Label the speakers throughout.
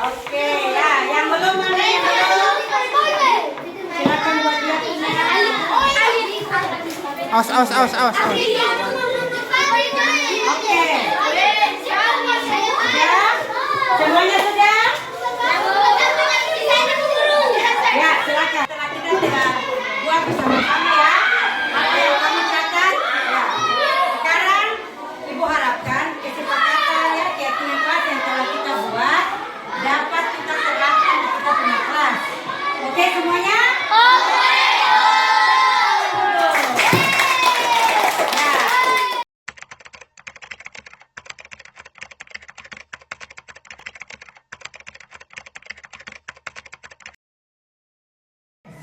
Speaker 1: Oke, ya, yang belum mana yang belum? Silakan buat dia.
Speaker 2: Awas.
Speaker 1: Oke. Semuanya sudah? Ya, silakan. Setelah kita sudah buat bersama-sama ya. Apa yang kamu catat? Ya. Sekarang Ibu harapkan kesepakatan ya keyakinan kelas yang telah kita buat dapat kita terapkan di kita punya kelas. Oke semuanya?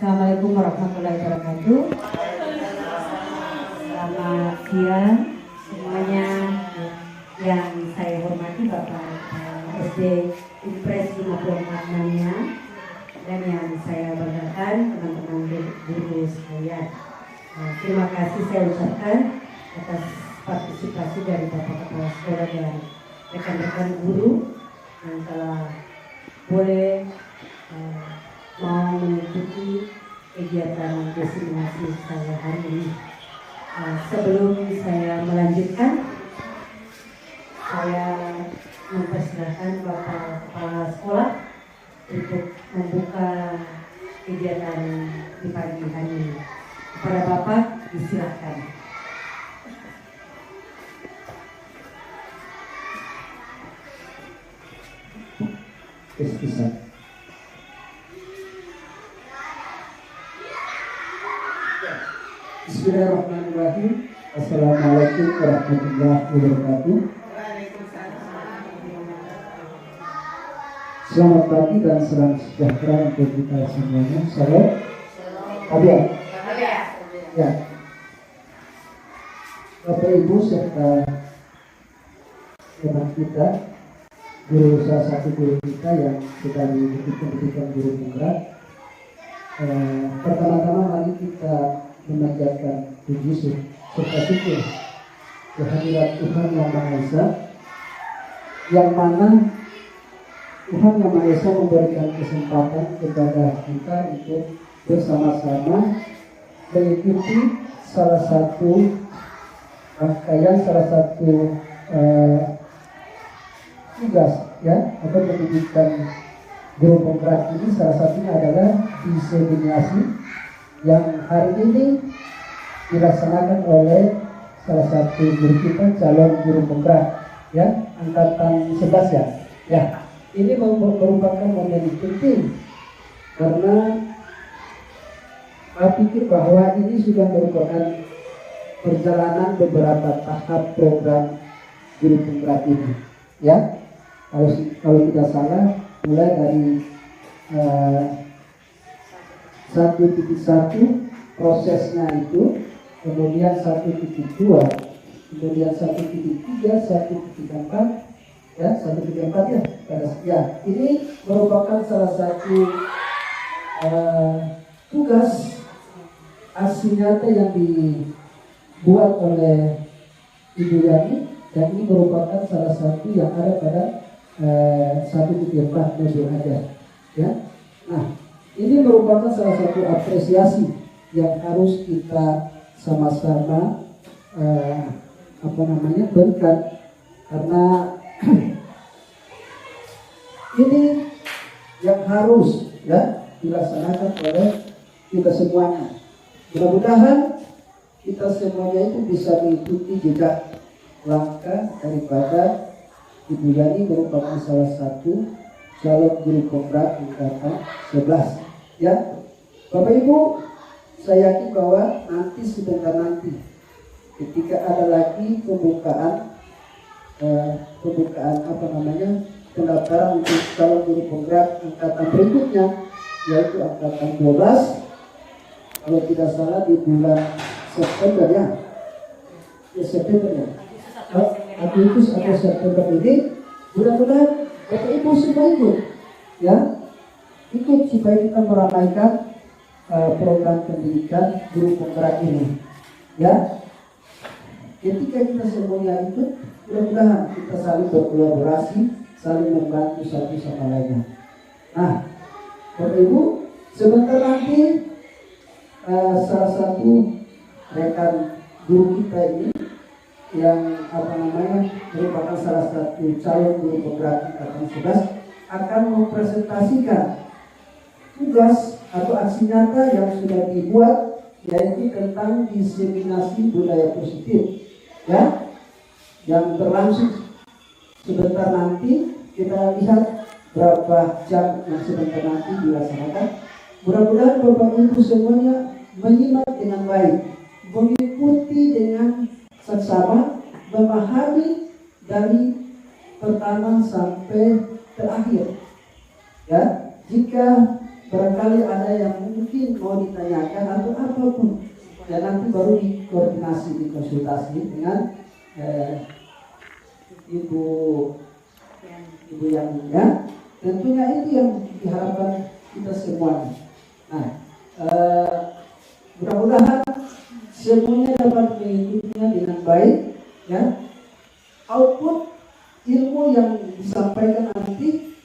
Speaker 3: Assalamualaikum warahmatullahi wabarakatuh. Selamat siang semuanya. Yang saya hormati Bapak SD Impres 56-nya dan yang saya banggakan teman-teman guru sekalian. Terima kasih saya ucapkan atas partisipasi dari Bapak Kepala Sekolah dan rekan-rekan guru yang telah boleh mau mengikuti kegiatan diseminasi saya hari ini. Sebelum saya melanjutkan, saya mempersilahkan Bapak Kepala Sekolah untuk membuka kegiatan di pagi hari ini. Kepada Bapak, disilakan.
Speaker 4: Bismillahirrahmanirrahim. Assalamualaikum warahmatullahi wabarakatuh. Selamat pagi dan salam sejahtera untuk kita semuanya. Salam. Ada. Ya. Bapak Ibu serta teman kita, guru salah satu guru kita yang sedang mengikuti pendidikan guru penggerak. Pertama-tama mari kita memanjatkan puji serta syukur kehadirat Tuhan Yang Maha Esa, yang mana Tuhan Yang Maha Esa memberikan kesempatan kepada kita untuk bersama-sama mengikuti salah satu rangkaian, salah satu tugas ya atau pendidikan guru penggerak ini. Salah satunya adalah diseminasi yang hari ini dilaksanakan oleh salah satu guru kita, calon guru penggerak ya, angkatan 11 ya. Ya, ini merupakan momen penting karena saya pikir bahwa ini sudah merupakan perjalanan beberapa tahap program guru penggerak ini ya. Kalau tidak salah mulai dari 1.1 prosesnya itu, kemudian 1.2, kemudian 1.3, 1.4 ya, 1.4 ya. Ini merupakan salah satu tugas aksi nyata yang dibuat oleh Ibu Yani, dan ini merupakan salah satu yang ada pada 1.4 modul ajar ya. Nah, ini merupakan salah satu apresiasi yang harus kita sama-sama berikan, karena ini yang harus ya dilaksanakan oleh kita semuanya. Mudah-mudahan kita semuanya itu bisa mengikuti jejak langkah daripada Ibu Yani, merupakan salah satu calon guru penggerak angkatan 11 ya. Bapak Ibu, saya yakin bahwa sebentar nanti ketika ada lagi pembukaan pendaftaran untuk calon guru penggerak angkatan berikutnya, yaitu angkatan 12, kalau tidak salah di bulan September ya. September ya. Agustus atau September ini, mudah-mudahan Bapak Ibu semua ikut supaya kita meramaikan program pendidikan guru penggerak ini ya. ketika kita semuanya ikut, mudah-mudahan kita saling berkolaborasi, saling membantu satu sama lainnya. Nah, Bapak Ibu, sebentar nanti salah satu rekan guru kita ini yang merupakan salah satu calon guru penggerak angkatan 11 akan mempresentasikan tugas atau aksi nyata yang sudah dibuat, yaitu tentang diseminasi budaya positif, ya, yang berlangsung sebentar nanti. Kita lihat berapa jam yang sebentar nanti dilaksanakan. Mudah-mudahan Bapak Ibu semuanya menyimak dengan baik, mengikuti dengan seksama, memahami dari pertama sampai terakhir. Ya, jika barangkali ada yang mungkin mau ditanyakan atau apapun, ya nanti baru dikoordinasi, dikonsultasi dengan ibu yang ya. Tentunya itu yang diharapkan kita semuanya. Nah, mudah-mudahan semuanya dapat mengikutinya dengan baik, ya. Output ilmu yang disampaikan nanti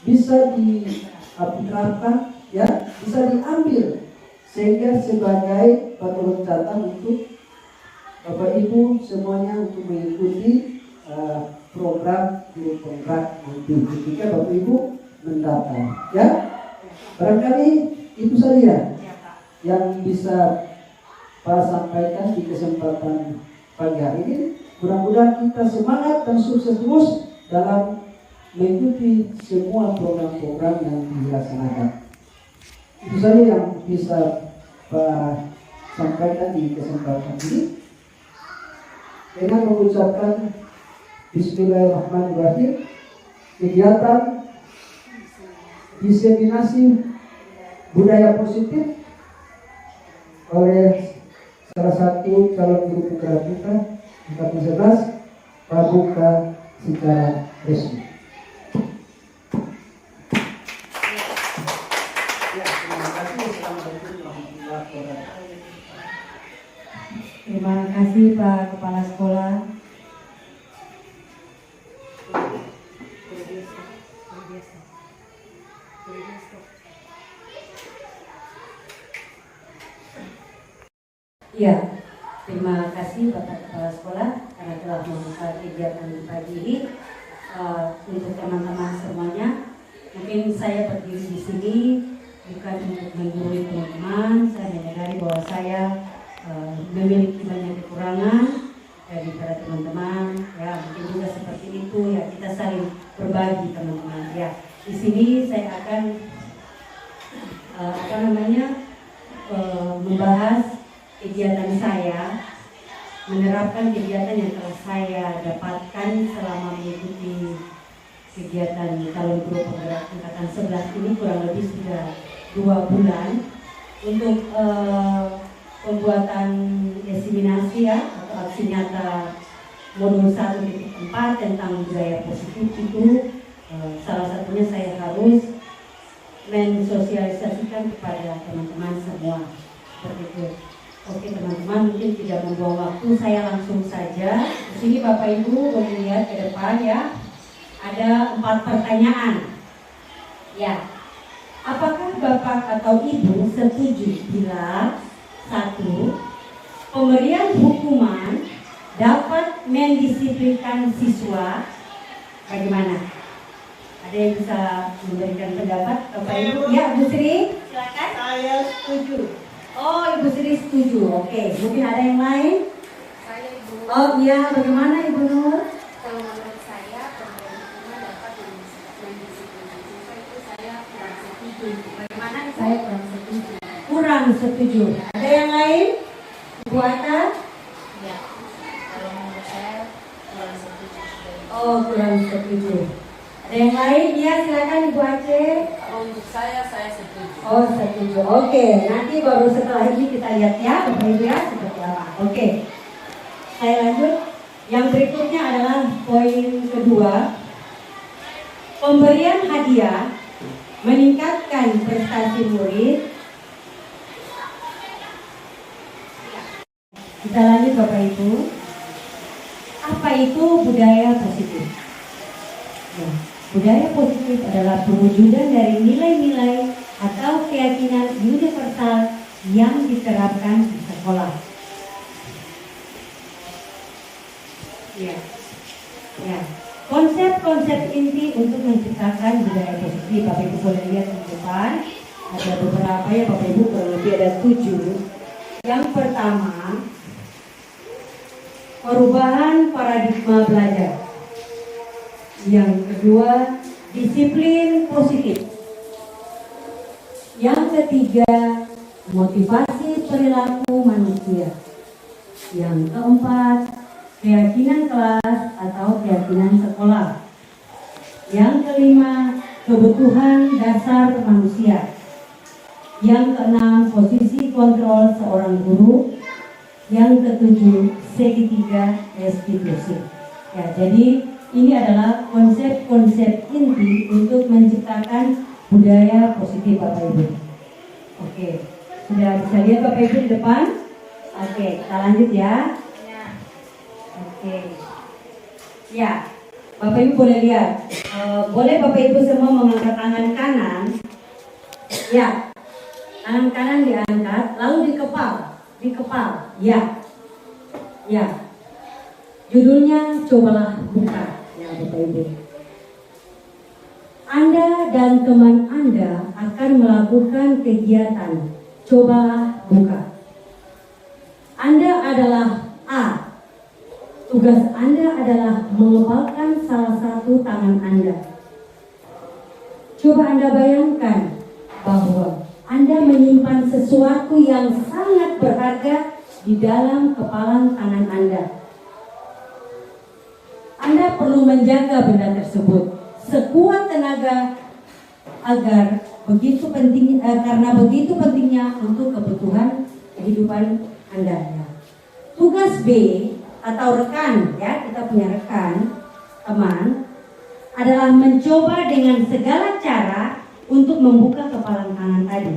Speaker 4: bisa diterapkan, ya, bisa diambil sehingga sebagai batu loncatan untuk Bapak Ibu semuanya untuk mengikuti program guru penggerak nanti ketika Bapak Ibu mendaftar, ya. Barangkali itu saja yang bisa Pak sampaikan di kesempatan pagi hari ini. Mudah-mudahan kita semangat dan sukses terus dalam mengikuti semua program-program yang dilaksanakan. Itu saja yang bisa Pak sampaikan di kesempatan ini. Dengan mengucapkan Bismillahirrahmanirrahim, kegiatan diseminasi budaya positif oleh salah satu calon guru penggerak kita angkatan 11 dibuka secara resmi.
Speaker 3: Terima kasih Pak Kepala Sekolah. Ya, terima kasih Bapak Kepala Sekolah karena telah membuka kegiatan pagi ini. Untuk teman-teman semuanya, mungkin saya berdiri di sini bukan untuk menggurui teman-teman. Saya menyadari bahwa saya memiliki banyak kekurangan dari para teman-teman. Ya, mungkin juga seperti itu. Ya, kita saling berbagi teman-teman. Ya, di sini saya akan membahas kegiatan saya, menerapkan kegiatan yang telah saya dapatkan selama mengikuti kegiatan calon guru penggerak angkatan 11 ini kurang lebih sudah 2 bulan untuk pembuatan diseminasi, ya, atau aksi nyata modul 1.4 tentang budaya positif itu. Salah satunya saya harus mensosialisasikan kepada teman-teman semua seperti itu. Oke teman-teman, mungkin tidak membuang waktu, saya langsung saja. Di sini Bapak Ibu boleh lihat ke depan, ya. Ada 4 pertanyaan. Ya. Apakah Bapak atau Ibu setuju bila 1. Pemberian hukuman dapat mendisiplinkan siswa? Bagaimana? Ada yang bisa memberikan pendapat Bapak Ibu? Ya, Bu Sri, silakan.
Speaker 1: Saya setuju.
Speaker 3: Oh, Ibu Sri setuju. Oke, mungkin ada yang lain?
Speaker 2: Saya Ibu.
Speaker 3: Oh iya, bagaimana Ibu Nur?
Speaker 2: Kalau menurut saya pemberian hukuman dapat mendisiplinkan siswa itu saya kurang setuju. Bagaimana? Saya kurang setuju.
Speaker 3: Kurang setuju. Ada yang lain? Ibu Ata?
Speaker 2: Ya. Kalau menurut saya kurang setuju.
Speaker 3: Oh, kurang setuju. Ada yang lain? Ya, silakan Ibu Aceh.
Speaker 2: Kalau untuk saya setuju.
Speaker 3: Oh, setuju. Oke, nanti baru setelah ini kita lihat, ya, Bapak Ibu, ya, seperti apa. Oke. Saya lanjut. Yang berikutnya adalah poin kedua. Pemberian hadiah meningkatkan prestasi murid. Kita lanjut Bapak Ibu. Apa itu budaya positif? Ya, budaya positif adalah perwujudan dari nilai-nilai atau keyakinan universal yang diterapkan di sekolah. Ya. Ya. Konsep-konsep inti untuk menciptakan budaya positif, Bapak Ibu boleh lihat di depan. Ada beberapa ya Bapak Ibu, kurang lebih ada 7. Yang pertama, perubahan paradigma belajar. Yang kedua, disiplin positif. Yang ketiga, motivasi perilaku manusia. Yang keempat, keyakinan kelas atau keyakinan sekolah. Yang kelima, kebutuhan dasar manusia. Yang keenam, posisi kontrol seorang guru. Yang ketujuh, segitiga restitusi. Ya, jadi ini adalah konsep-konsep inti untuk menciptakan budaya positif Bapak Ibu. Oke, sudah bisa lihat Bapak Ibu di depan? Oke, kita lanjut ya. Oke. Ya, Bapak Ibu boleh lihat. Boleh Bapak Ibu semua mengangkat tangan kanan. Ya, tangan kanan diangkat, lalu dikepal. Ya. Ya. Judulnya cobalah buka. Ya, Bapak Ibu. Anda dan teman Anda akan melakukan kegiatan cobalah buka. Anda adalah A. Tugas Anda adalah mengepalkan salah satu tangan Anda. Coba Anda bayangkan bahwa Anda menyimpan sesuatu yang sangat berharga di dalam kepalan tangan Anda. Anda perlu menjaga benda tersebut sekuat tenaga agar karena begitu pentingnya untuk kebutuhan kehidupan Anda. Ya. Tugas B atau rekan, ya kita punya rekan, teman, adalah mencoba dengan segala cara untuk membuka kepalan tangan tadi.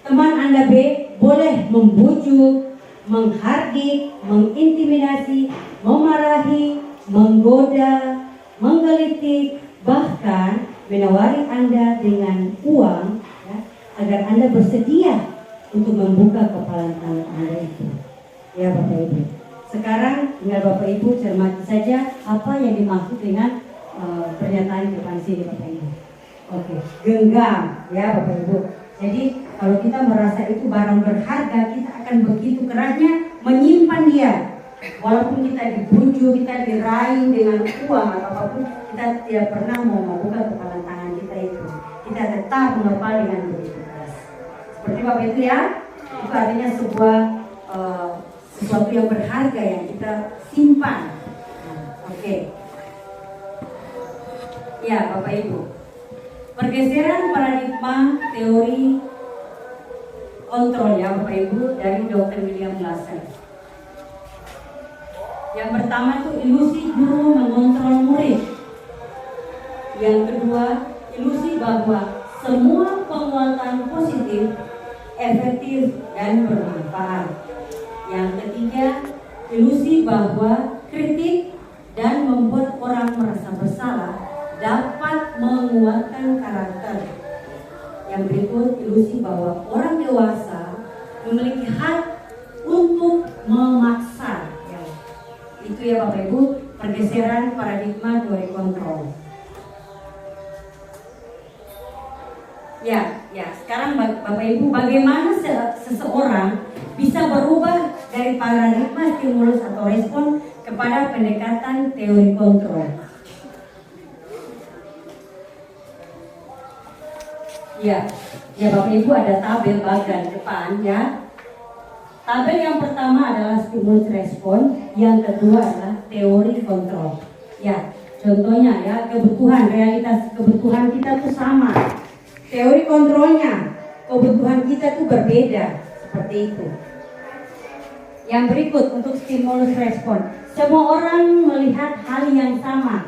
Speaker 3: Teman Anda B boleh membujuk, menghardik, mengintimidasi, memarahi, menggoda, menggelitik, bahkan menawari Anda dengan uang ya, agar Anda bersedia untuk membuka kepalan tangan Anda itu. Ya Bapak Ibu. Sekarang tinggal Bapak Ibu cermati saja apa yang dimaksud dengan pernyataan di depan sini Bapak Ibu. Oke, genggam ya Bapak Ibu. Jadi kalau kita merasa itu barang berharga, kita akan begitu kerasnya menyimpan dia. Walaupun kita dibujuk, kita diraih dengan uang atau apapun, kita tidak pernah mau membuka kepalan tangan kita itu. Kita tetap mengepal dengan begitu keras. Seperti Bapak itu ya, itu artinya sesuatu yang berharga yang kita simpan. Oke. Ya Bapak Ibu, pergeseran paradigma teori kontrol ya Bapak Ibu dari Dr. William Glasser. Yang pertama itu ilusi guru mengontrol murid. Yang kedua, ilusi bahwa semua penguatan positif, efektif dan bermanfaat. Yang ketiga, ilusi bahwa kritik dan membuat orang merasa bersalah dapat menguatkan karakter. Yang berikut, ilusi bahwa orang dewasa memiliki hak untuk memaksa. Itu ya Bapak Ibu, pergeseran paradigma teori kontrol. Ya, sekarang Bapak Ibu, bagaimana seseorang bisa berubah dari paradigma stimulus atau respon kepada pendekatan teori kontrol? Ya Bapak Ibu ada tabel bagian depan ya. Tabel yang pertama adalah stimulus respon, yang kedua adalah teori kontrol. Ya, contohnya ya, realitas kebutuhan kita tuh sama. Teori kontrolnya, kebutuhan kita tuh berbeda, seperti itu. Yang berikut untuk stimulus respon, semua orang melihat hal yang sama.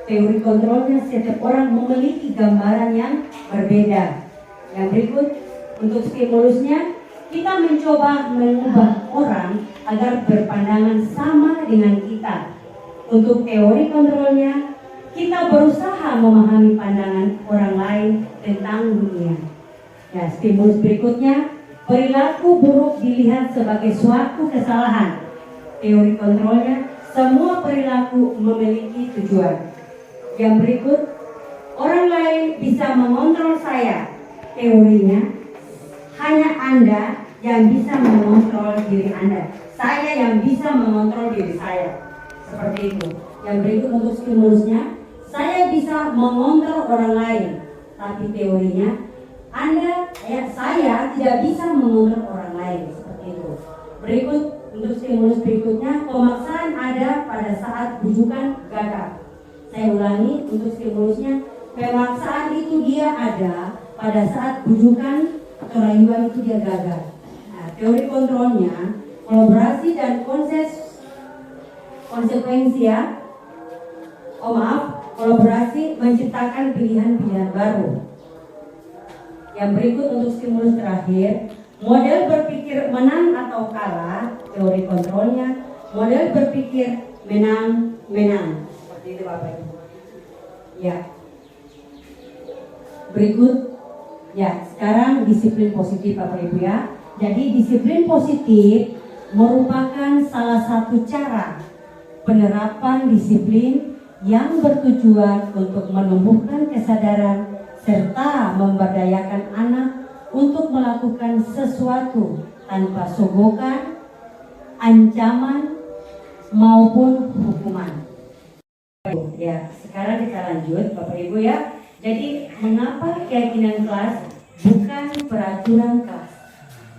Speaker 3: Teori kontrolnya, setiap orang memiliki gambaran yang berbeda. Yang berikut untuk stimulusnya, kita mencoba mengubah orang agar berpandangan sama dengan kita. Untuk teori kontrolnya, kita berusaha memahami pandangan orang lain tentang dunia. Ya, stimulus berikutnya, perilaku buruk dilihat sebagai suatu kesalahan. Teori kontrolnya, semua perilaku memiliki tujuan. Yang berikut, orang lain bisa mengontrol saya. Teorinya, hanya Anda yang bisa mengontrol diri Anda. Saya yang bisa mengontrol diri saya. Seperti itu. Yang berikut untuk stimulusnya, saya bisa mengontrol orang lain. Tapi teorinya, saya tidak bisa mengontrol orang lain. Seperti itu. Berikut untuk stimulus berikutnya, pemaksaan ada pada saat bujukan gagal. Saya ulangi untuk stimulusnya, pemaksaan itu dia ada pada saat bujukan atau rayuan itu dia gagal. Nah, teori kontrolnya, kolaborasi dan konsekuensi ya. Kolaborasi menciptakan pilihan-pilihan baru. Yang berikut untuk stimulus terakhir, model berpikir menang atau kalah. Teori kontrolnya, model berpikir menang-menang. Seperti itu Bapak Ibu. Ya. Berikut, ya sekarang disiplin positif Bapak Ibu ya. Jadi disiplin positif merupakan salah satu cara penerapan disiplin yang bertujuan untuk menumbuhkan kesadaran serta memberdayakan anak untuk melakukan sesuatu tanpa sogokan, ancaman, maupun hukuman. Ya, sekarang kita lanjut Bapak Ibu ya. Jadi mengapa keyakinan kelas bukan peraturan kelas?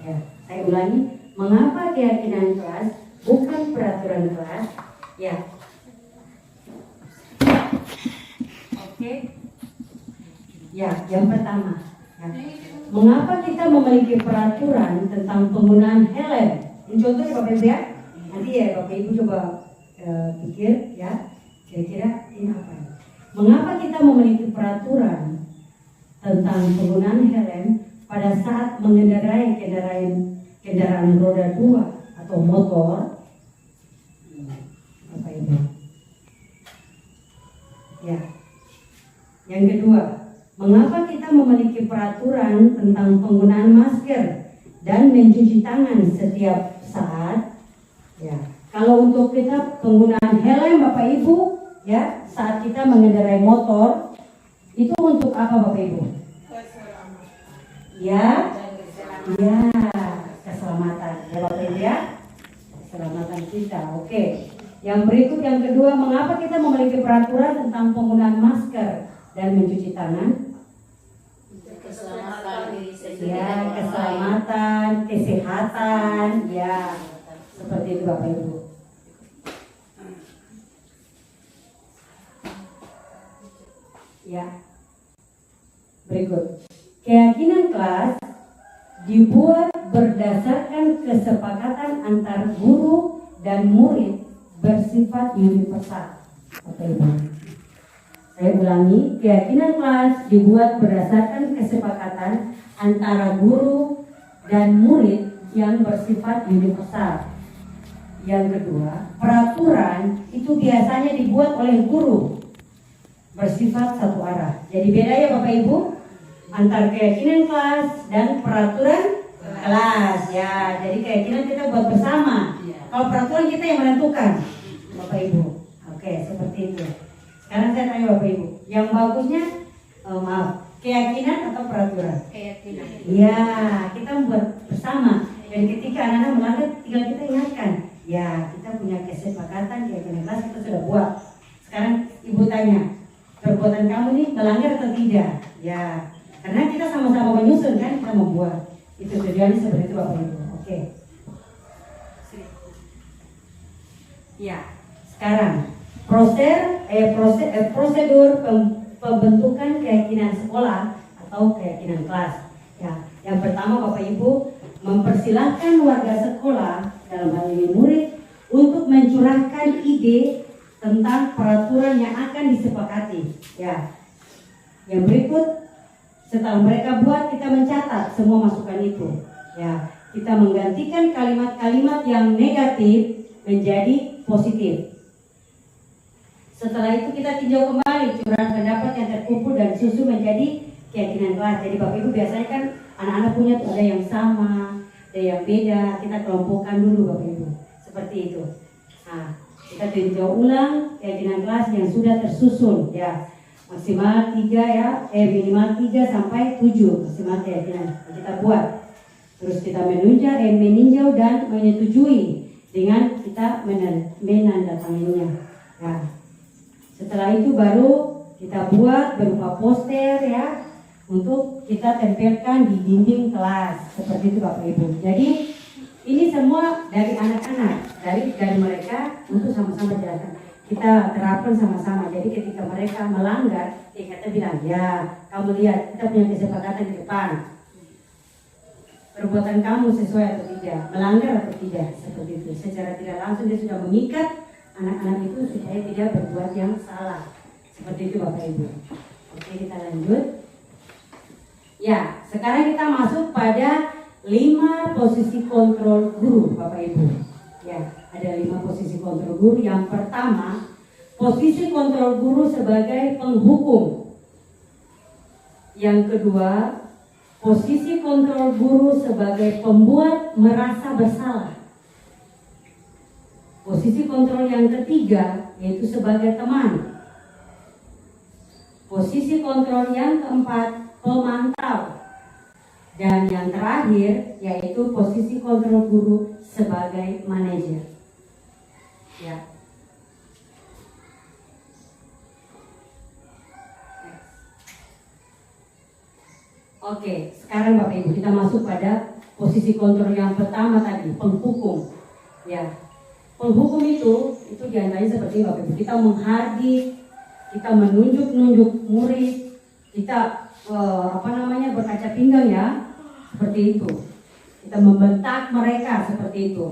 Speaker 3: Ya, saya ulangi, mengapa keyakinan kelas bukan peraturan kelas? Ya. Oke. Ya, yang pertama. Ya. Mengapa kita memiliki peraturan tentang penggunaan helm? Ini contohnya Bapak Ibu ya. Nanti ya Bapak Ibu coba pikir ya. Kira-kira ini apa ya? Mengapa kita memiliki peraturan tentang penggunaan helm pada saat mengendarai kendaraan roda 2 atau motor? Apa itu? Ya. Yang kedua, mengapa kita memiliki peraturan tentang penggunaan masker dan mencuci tangan setiap saat? Ya. Kalau untuk kita penggunaan helm Bapak Ibu, ya, saat kita mengendarai motor, itu untuk apa Bapak Ibu? Ya, ya, keselamatan. Ya Bapak Ibu ya, keselamatan kita. Oke. Yang berikut yang kedua, mengapa kita memiliki peraturan tentang penggunaan masker dan mencuci tangan?
Speaker 2: Keselamatan diri sendiri.
Speaker 3: Ya, keselamatan, kesehatan, ya, seperti itu Bapak Ibu. Ya, berikut. Keyakinan kelas dibuat berdasarkan kesepakatan antar guru dan murid bersifat universal. Bapak Ibu. Saya ulangi, keyakinan kelas dibuat berdasarkan kesepakatan antara guru dan murid yang bersifat universal. Yang kedua, peraturan itu biasanya dibuat oleh guru bersifat satu arah. Jadi beda ya Bapak Ibu antar keyakinan kelas dan peraturan kelas. Ya, jadi keyakinan kita buat bersama. Kalau peraturan kita yang menentukan, Bapak Ibu. Oke, seperti itu. Sekarang saya tanya Bapak Ibu, yang bagusnya keyakinan atau peraturan?
Speaker 2: Keyakinan.
Speaker 3: Ya, kita membuat bersama. Dan ketika anak-anak melanggar, tinggal kita ingatkan. Ya, kita punya kesepakatan keyakinan kelas kita sudah buat. Sekarang Ibu tanya, perbuatan kamu nih melanggar atau tidak? Ya, karena kita sama-sama menyusun kan, kita membuat. Itu tujuannya seperti itu Bapak Ibu. Oke. Ya, sekarang prosedur pembentukan keyakinan sekolah atau keyakinan kelas. Ya, yang pertama Bapak Ibu mempersilahkan warga sekolah dalam hal ini murid untuk mencurahkan ide tentang peraturan yang akan disepakati. Ya, yang berikut setelah mereka buat kita mencatat semua masukan itu. Ya, kita menggantikan kalimat-kalimat yang negatif menjadi positif. Setelah itu kita tinjau kembali curahan pendapat yang terkumpul dan susun menjadi keyakinan kelas. Jadi Bapak Ibu biasanya kan anak-anak punya tuh ada yang sama, ada yang beda. Kita kelompokkan dulu Bapak Ibu. Seperti itu. Nah, kita tinjau ulang keyakinan kelas yang sudah tersusun ya. Maksimal 3 ya, minimal 3 sampai 7 maksimal keyakinan kita buat. Terus kita meninjau dan menyetujui dengan kita menandatanganinya. Nah, setelah itu baru kita buat berupa poster ya untuk kita tempelkan di dinding kelas seperti itu Bapak Ibu. Jadi ini semua dari anak-anak, dari mereka untuk sama-sama jalan. Kita terapkan sama-sama. Jadi ketika mereka melanggar, kita bilang ya kamu lihat kita punya kesepakatan di depan. Perbuatan kamu sesuai atau tidak, melanggar atau tidak, seperti itu. Secara tidak langsung dia sudah mengikat anak-anak itu supaya tidak berbuat yang salah. Seperti itu Bapak Ibu. Oke, kita lanjut. Ya, sekarang kita masuk pada 5 posisi kontrol guru Bapak Ibu. Ya, ada 5 posisi kontrol guru. Yang pertama, posisi kontrol guru sebagai penghukum. Yang kedua, posisi kontrol guru sebagai pembuat merasa bersalah. Posisi kontrol yang ketiga yaitu sebagai teman. Posisi kontrol yang keempat pemantau. Dan yang terakhir yaitu posisi kontrol guru sebagai manajer. Ya. Oke, sekarang Bapak Ibu kita masuk pada posisi kontrol yang pertama tadi, penghukum. Ya, penghukum itu diantaranya seperti Bapak Ibu, kita menghardik, kita menunjuk murid, kita berkaca pinggang ya, seperti itu. Kita membentak mereka seperti itu.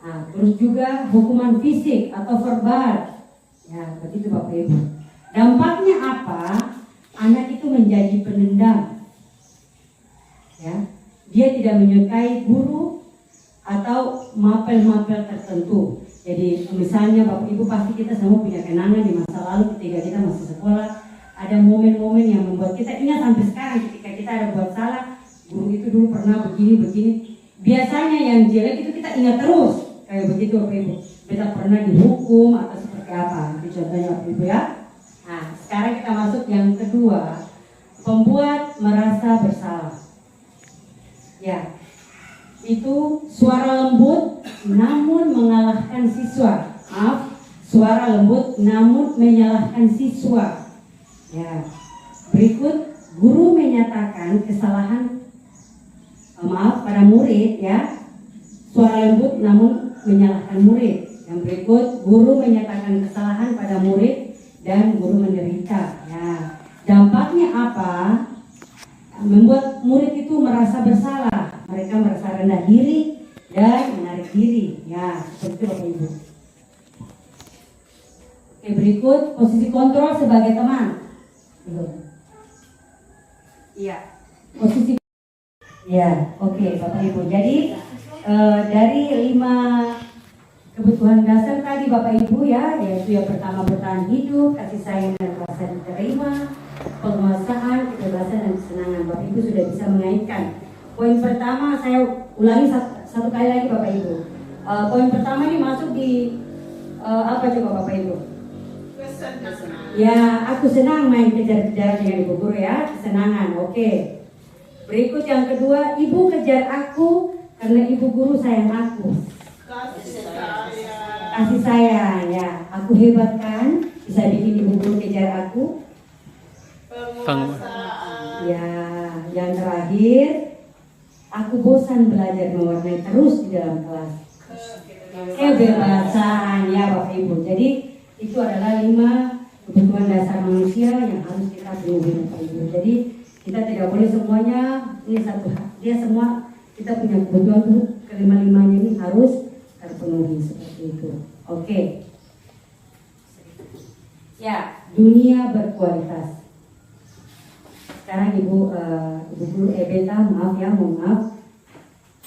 Speaker 3: Nah, terus juga hukuman fisik atau verbal, ya seperti itu Bapak Ibu. Dampaknya apa? Anak itu menjadi penendam. Ya, dia tidak menyukai guru atau mapel-mapel tertentu. Jadi misalnya Bapak Ibu pasti kita semua punya kenangan di masa lalu ketika kita masih sekolah, ada momen-momen yang membuat kita ingat sampai sekarang ketika kita ada buat salah, guru itu dulu pernah begini. Biasanya yang jelek itu kita ingat terus kayak begitu Bapak Ibu. Kita pernah dihukum atau seperti apa? Itu contohnya Bapak Ibu ya. Nah, sekarang kita masuk yang kedua, pembuat merasa bersalah. Ya, itu suara lembut namun mengalahkan siswa. Maaf, suara lembut namun menyalahkan siswa. Ya, berikut guru menyatakan kesalahan pada murid ya. Suara lembut namun menyalahkan murid. Yang berikut guru menyatakan kesalahan pada murid dan guru menderita. Ya, dampaknya apa? Membuat murid itu merasa bersalah, mereka merasa rendah diri dan menarik diri. Ya, seperti itu Bapak Ibu. Oke, berikut posisi kontrol sebagai teman. Iya, posisi. Ya, oke Bapak Ibu. Jadi dari 5 kebutuhan dasar tadi Bapak Ibu ya, yaitu yang pertama bertahan hidup, kasih sayang dan rasa diterima, penguasaan, kebebasan dan kesenangan. Bapak Ibu sudah bisa mengaitkan. Poin pertama saya ulangi satu kali lagi Bapak Ibu. Poin pertama ini masuk di apa coba Bapak Ibu? Kesenangan. Ya, aku senang main kejar-kejaran dengan ibu guru ya, kesenangan. Oke. Berikut yang kedua, ibu kejar aku karena ibu guru sayang aku. Kasih sayang ya, aku hebat kan, bisa bikin ibu guru kejar aku. Ya, yang terakhir, aku bosan belajar mewarnai terus di dalam kelas. Kebebasan ya Bapak Ibu. Jadi itu adalah 5 kebutuhan dasar manusia yang harus kita penuhi Bapak Ibu. Jadi kita tidak boleh semuanya ini satu, dia semua kita punya kebutuhan tuh kelima-limanya ini harus terpenuhi seperti itu. Oke. Ya, dunia berkualitas. Sekarang Ibu Guru Ebeta, maaf ya, mohon maaf.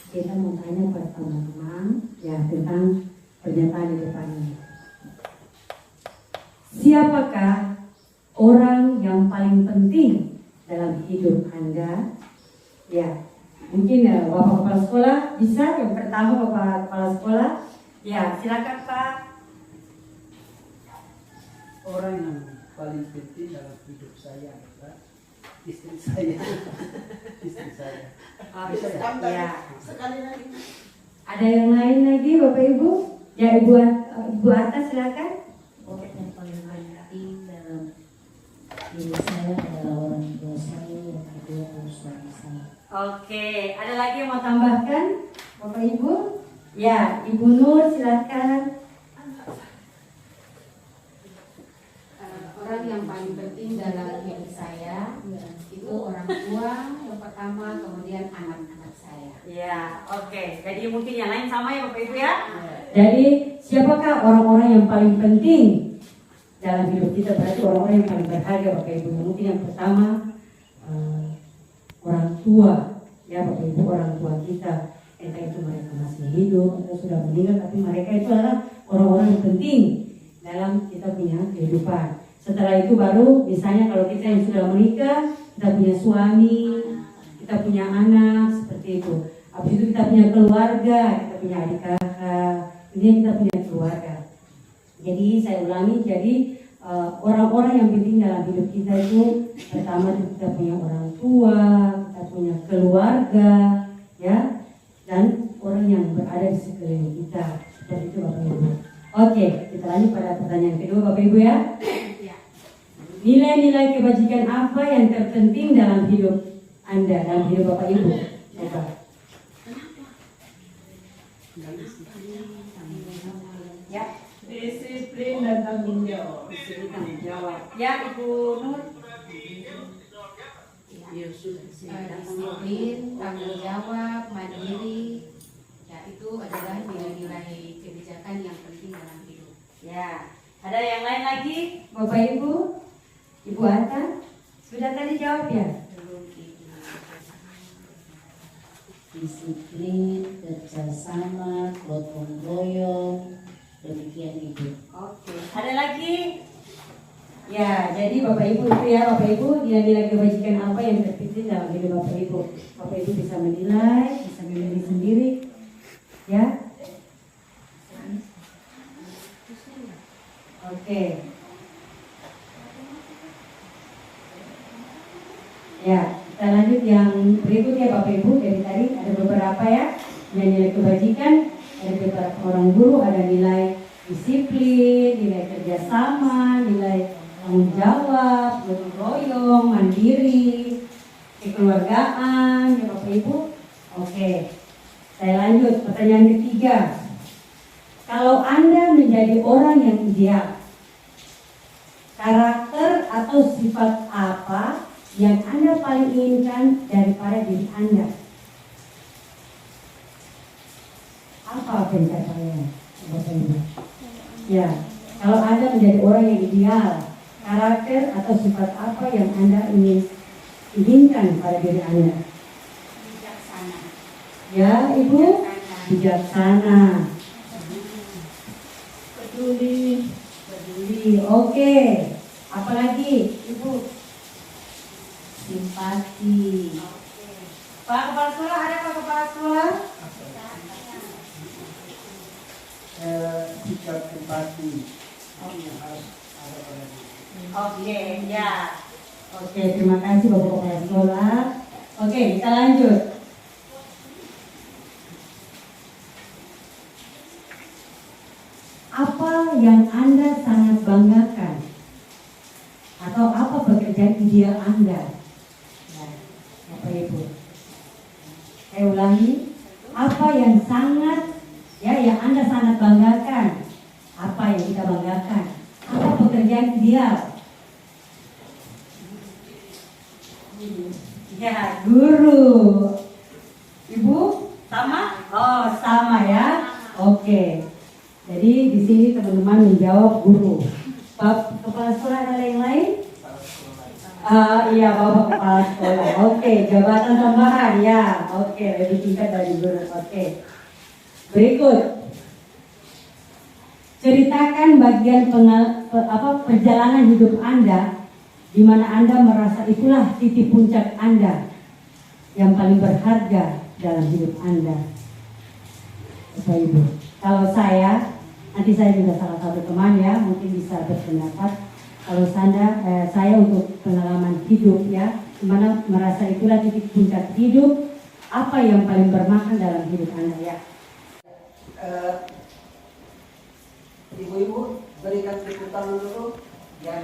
Speaker 3: kita mau tanya pada teman-teman ya tentang pernyataan di depan ini. Siapakah orang yang paling penting dalam hidup Anda? Ya, mungkin ya, Bapak Kepala Sekolah bisa yang pertama Bapak Kepala Sekolah. Ya, silakan Pak.
Speaker 4: Orang yang paling penting dalam hidup saya adalah istri saya. Istri saya.
Speaker 3: Oh,
Speaker 4: Bisa ya?
Speaker 3: ya.
Speaker 1: Sekali lagi.
Speaker 3: Ada yang lain lagi Bapak Ibu? Ya Ibu Atta silakan.
Speaker 2: Orang yang paling penting dalam diri saya adalah orang tua saya, yang kedua adalah suami saya.
Speaker 3: Oke, ada lagi yang mau tambahkan Bapak Ibu? Ya, Ibu Nur silakan.
Speaker 2: Orang yang paling penting dalam hidup saya itu orang tua yang pertama, kemudian anak-anak saya.
Speaker 3: Ya, oke. Jadi mungkin yang lain sama ya Bapak Ibu ya. Jadi siapakah orang-orang yang paling penting dalam hidup kita? Berarti orang-orang yang paling berharga Bapak Ibu. Mungkin yang pertama orang tua ya Bapak Ibu, orang tua kita. Entah itu mereka masih hidup atau sudah meninggal, tapi mereka itu adalah orang-orang yang penting dalam kita punya kehidupan. Setelah itu baru misalnya kalau kita yang sudah menikah, kita punya suami, kita punya anak, seperti itu. Habis itu kita punya keluarga, kita punya adik kakak, ini kita punya keluarga. Jadi saya ulangi, jadi orang-orang yang penting dalam hidup kita itu pertama kita punya orang tua, kita punya keluarga, ya, dan orang yang berada di sekeliling kita. Seperti itu Bapak Ibu. Oke, kita lanjut pada pertanyaan kedua Bapak Ibu ya. Nilai-nilai kebajikan apa yang terpenting dalam hidup Anda, dalam hidup Bapak Ibu? Coba. Ya.
Speaker 1: Disiplin dan tanggung jawab.
Speaker 3: Disiplin tanggung jawab. Ya, Ibu Nur.
Speaker 2: Disiplin, tanggung jawab, mandiri, ya itu adalah nilai-nilai kebijakan yang penting dalam hidup.
Speaker 3: Ya. Ada yang lain lagi, Bapak Ibu? Ibu Atta? Sudah tadi jawab ya?
Speaker 2: Disiplin, kerjasama, gotong royong, demikian Ibu.
Speaker 3: Oke. Ada lagi? Ya, jadi Bapak Ibu itu ya, Bapak Ibu nilai-nilai kebajikan apa yang terpenting dalam hidup Bapak Ibu. Bapak Ibu bisa menilai, bisa memilih sendiri, ya. Oke. Ya, kita lanjut yang berikutnya Bapak Ibu. Dari tadi ada beberapa ya, nilai kebajikan, ada beberapa orang guru, ada nilai disiplin, nilai kerjasama, nilai tanggung jawab, gotong royong, mandiri, kekeluargaan, ya Bapak Ibu. Oke, saya lanjut pertanyaan ketiga. Kalau Anda menjadi orang yang ideal, karakter atau sifat apa yang Anda paling inginkan daripada diri Anda? Apa pencapaiannya, Bapak Ibu? Ya, kalau Anda menjadi orang yang ideal, karakter atau sifat apa yang Anda inginkan pada diri Anda?
Speaker 2: Bijaksana.
Speaker 3: Ya, Ibu, bijaksana. Peduli. Oke. Apalagi, Ibu?
Speaker 2: Simpati.
Speaker 3: Pak Kepala Sekolah, ada Pak Kepala Sekolah?
Speaker 4: Sikap empati yang harus ada pada diri.
Speaker 3: Oke, ya. Oke, terima kasih Bapak Kepala Sekolah. Oke, kita lanjut. Apa yang Anda sangat banggakan? Atau apa pekerjaan ideal Anda? Nah, Bapak Ibu. Saya ulangi, apa yang yang Anda sangat banggakan? Apa yang kita banggakan? Apa pekerjaan ideal? Ya, guru. Ibu, sama? Oh, sama ya. Oke. Jadi di sini teman-teman menjawab guru. Pak Kepala Sekolah ada yang lain? Iya, Bapak Kepala Sekolah. Oke, jabatan tambahan ya. Oke, lebih tingkat dari guru. Oke. Berikut. Ceritakan bagian perjalanan hidup Anda di mana Anda merasa itulah titik puncak Anda yang paling berharga dalam hidup Anda. Bapak Ibu, kalau saya, nanti saya juga salah satu teman ya, mungkin bisa berpendapat. Kalau saya untuk pengalaman hidup ya, dimana merasa itulah titik puncak hidup, apa yang paling bermakna dalam hidup Anda ya?
Speaker 4: Ibu-ibu berikan tepuk tangan dulu. Ya.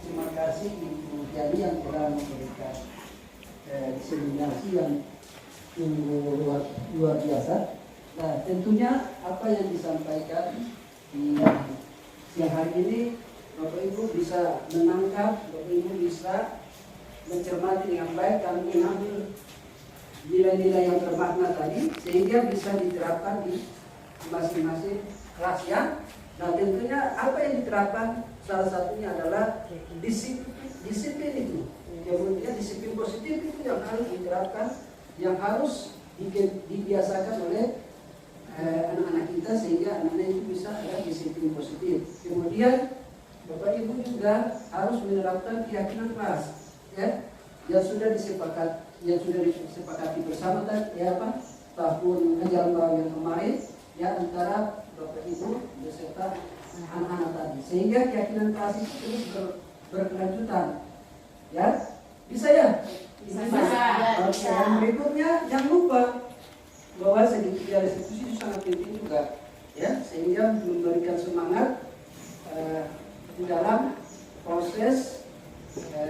Speaker 4: Terima kasih Ibu Tiani yang telah memberikan diseminasi yang luar biasa. Nah, tentunya apa yang disampaikan di siang hari ini, Bapak Ibu bisa menangkap, Bapak Ibu bisa mencermati dengan baik, kami mengambil nilai-nilai yang bermakna tadi sehingga bisa diterapkan di masing-masing kelas ya. Nah, tentunya apa yang diterapkan salah satunya adalah disiplin itu. Kemudian disiplin positif itu yang harus diterapkan, yang harus dibiasakan oleh anak-anak kita sehingga anak-anak itu bisa ada disiplin positif. Kemudian Bapak Ibu juga harus menerapkan keyakinan kelas ya, yang sudah disepakati bersama ya Pak tahun ajaran baru yang kemarin ya antara Bapak Ibu beserta anak-anak tadi, sehingga keyakinan kelas itu terus berkelanjutan ya. Bisa ya? Bisa. Oke, yang berikutnya jangan lupa bahwa segitiga restitusi itu sangat penting juga ya, sehingga memberikan semangat di dalam proses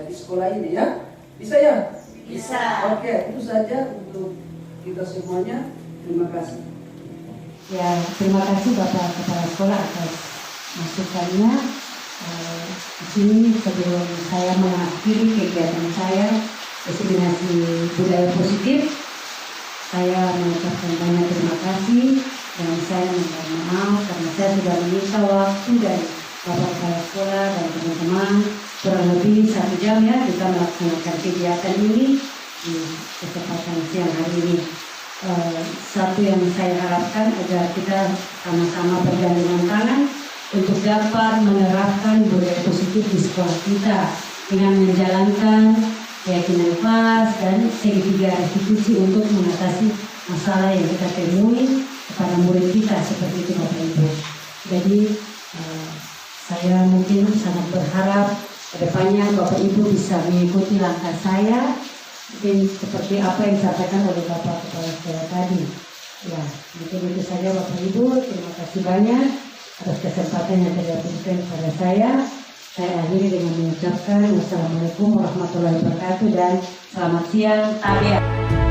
Speaker 4: di sekolah ini ya. Bisa ya?
Speaker 2: Bisa.
Speaker 4: Oke, itu saja untuk kita semuanya. Terima kasih.
Speaker 3: Ya, terima kasih Bapak Kepala Sekolah atas masukannya. Di sini sebelum saya mengakhiri kegiatan saya diseminasi budaya positif, saya mengucapkan banyak terima kasih dan saya minta maaf karena saya sudah menyita waktu dari Bapak Kepala Sekolah dan teman-teman kurang lebih 1 jam ya kita melaksanakan kegiatan ini di kesempatan siang hari ini. Satu yang saya harapkan agar kita sama-sama bergandengan tangan untuk dapat menerapkan budaya positif di sekolah kita dengan menjalankan keyakinan kelas dan segitiga restitusi untuk mengatasi masalah yang kita temui kepada murid kita seperti itu Bapak Ibu. Jadi saya mungkin sangat berharap kedepannya Bapak Ibu bisa mengikuti langkah saya, mungkin seperti apa yang disampaikan oleh Bapak Kepala Sekolah tadi. Ya, mungkin itu saja Bapak Ibu. Terima kasih banyak atas kesempatan yang telah diberikan kepada saya. Saya akhiri dengan mengucapkan wassalamualaikum warahmatullahi wabarakatuh dan selamat siang. Tabiat.